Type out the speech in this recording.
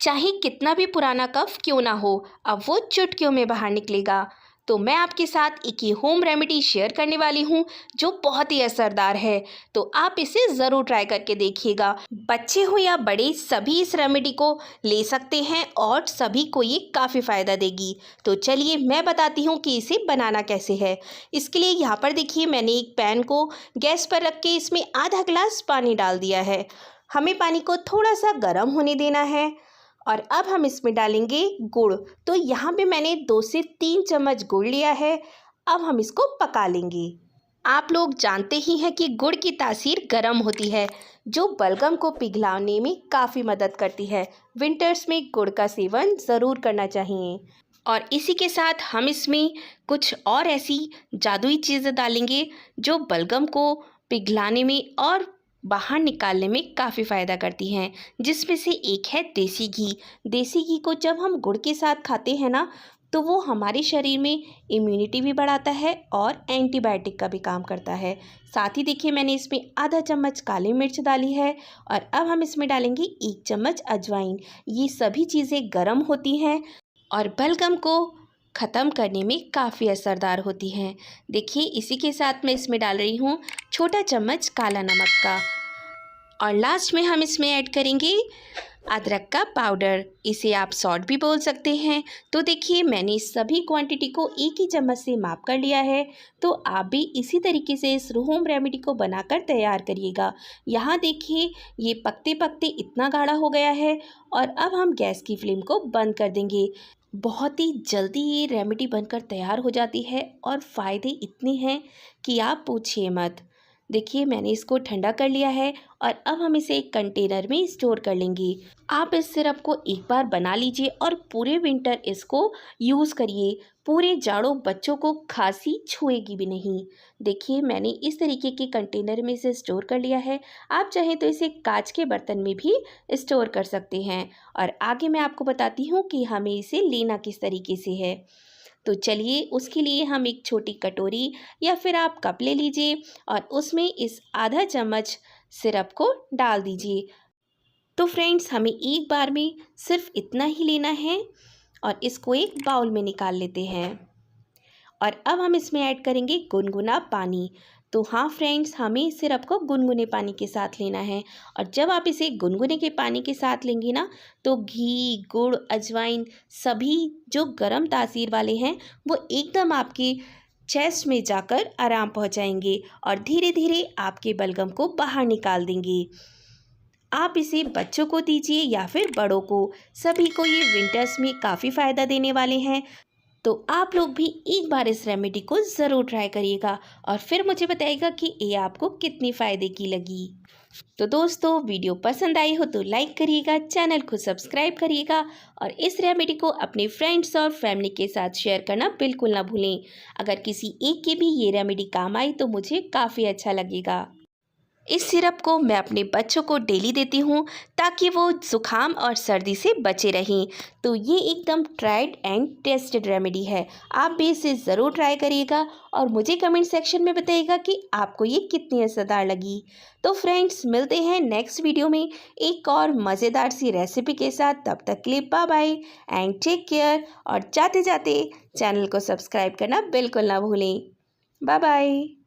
चाहे कितना भी पुराना कफ क्यों ना हो, अब वो चुटकियों में बाहर निकलेगा। तो मैं आपके साथ एक ही होम रेमेडी शेयर करने वाली हूँ जो बहुत ही असरदार है। तो आप इसे ज़रूर ट्राई करके देखिएगा। बच्चे हो या बड़े, सभी इस रेमेडी को ले सकते हैं और सभी को ये काफ़ी फ़ायदा देगी। तो चलिए मैं बताती हूँ कि इसे बनाना कैसे है। इसके लिए यहाँ पर देखिए, मैंने एक पैन को गैस पर रख के इसमें आधा गिलास पानी डाल दिया है। हमें पानी को थोड़ा सा गर्म होने देना है और अब हम इसमें डालेंगे गुड़। तो यहाँ पे मैंने 2 से 3 चम्मच गुड़ लिया है। अब हम इसको पका लेंगे। आप लोग जानते ही हैं कि गुड़ की तासीर गर्म होती है, जो बलगम को पिघलाने में काफ़ी मदद करती है। विंटर्स में गुड़ का सेवन ज़रूर करना चाहिए। और इसी के साथ हम इसमें कुछ और ऐसी जादुई चीज़ें डालेंगे जो बलगम को पिघलाने में और बाहर निकालने में काफ़ी फ़ायदा करती हैं, जिसमें से एक है देसी घी। देसी घी को जब हम गुड़ के साथ खाते हैं ना, तो वो हमारे शरीर में इम्यूनिटी भी बढ़ाता है और एंटीबायोटिक का भी काम करता है। साथ ही देखिए, मैंने इसमें आधा चम्मच काली मिर्च डाली है और अब हम इसमें डालेंगे 1 चम्मच अजवाइन। ये सभी चीज़ें गर्म होती हैं और बलगम को ख़त्म करने में काफ़ी असरदार होती हैं। देखिए, इसी के साथ मैं इसमें डाल रही हूँ छोटा चम्मच काला नमक का। और लास्ट में हम इसमें ऐड करेंगे अदरक का पाउडर। इसे आप सॉल्ट भी बोल सकते हैं। तो देखिए, मैंने इस सभी क्वांटिटी को 1 ही चम्मच से माप कर लिया है। तो आप भी इसी तरीके से इस होम रेमेडी को बनाकर तैयार करिएगा। यहाँ देखिए, ये पकते पकते इतना गाढ़ा हो गया है और अब हम गैस की फ्लेम को बंद कर देंगे। बहुत ही जल्दी ये रेमेडी बनकर तैयार हो जाती है और फ़ायदे इतने हैं कि आप पूछिए मत। देखिए, मैंने इसको ठंडा कर लिया है और अब हम इसे एक कंटेनर में स्टोर कर लेंगे। आप इस सिरप को एक बार बना लीजिए और पूरे विंटर इसको यूज़ करिए। पूरे जाड़ों बच्चों को खांसी छुएगी भी नहीं। देखिए, मैंने इस तरीके के कंटेनर में इसे स्टोर कर लिया है। आप चाहें तो इसे कांच के बर्तन में भी स्टोर कर सकते हैं। और आगे मैं आपको बताती हूँ कि हमें इसे लेना किस तरीके से है। तो चलिए, उसके लिए हम एक छोटी कटोरी या फिर आप कप ले लीजिए और उसमें इस आधा चम्मच सिरप को डाल दीजिए। तो फ्रेंड्स, हमें एक बार में सिर्फ इतना ही लेना है और इसको एक बाउल में निकाल लेते हैं। और अब हम इसमें ऐड करेंगे गुनगुना पानी। तो हाँ फ्रेंड्स, हमें इस सिरप को गुनगुने पानी के साथ लेना है। और जब आप इसे गुनगुने के पानी के साथ लेंगे ना, तो घी, गुड़, अजवाइन सभी जो गर्म तासीर वाले हैं वो एकदम आपके चेस्ट में जाकर आराम पहुंचाएंगे और धीरे धीरे आपके बलगम को बाहर निकाल देंगे। आप इसे बच्चों को दीजिए या फिर बड़ों को, सभी को ये विंटर्स में काफ़ी फ़ायदा देने वाले हैं। तो आप लोग भी एक बार इस रेमेडी को ज़रूर ट्राई करिएगा और फिर मुझे बताइएगा कि ये आपको कितनी फ़ायदे की लगी। तो दोस्तों, वीडियो पसंद आई हो तो लाइक करिएगा, चैनल को सब्सक्राइब करिएगा और इस रेमेडी को अपने फ्रेंड्स और फैमिली के साथ शेयर करना बिल्कुल ना भूलें। अगर किसी एक के भी ये रेमेडी काम आई तो मुझे काफ़ी अच्छा लगेगा। इस सिरप को मैं अपने बच्चों को डेली देती हूँ ताकि वो ज़ुकाम और सर्दी से बचे रहें। तो ये एकदम ट्राइड एंड टेस्टेड रेमेडी है। आप भी इसे ज़रूर ट्राई करिएगा और मुझे कमेंट सेक्शन में बताइएगा कि आपको ये कितनी असरदार लगी। तो फ्रेंड्स, मिलते हैं नेक्स्ट वीडियो में एक और मज़ेदार सी रेसिपी के साथ। तब तक के लिए bye bye and take care. और जाते जाते चैनल को सब्सक्राइब करना बिल्कुल ना भूलें। Bye bye.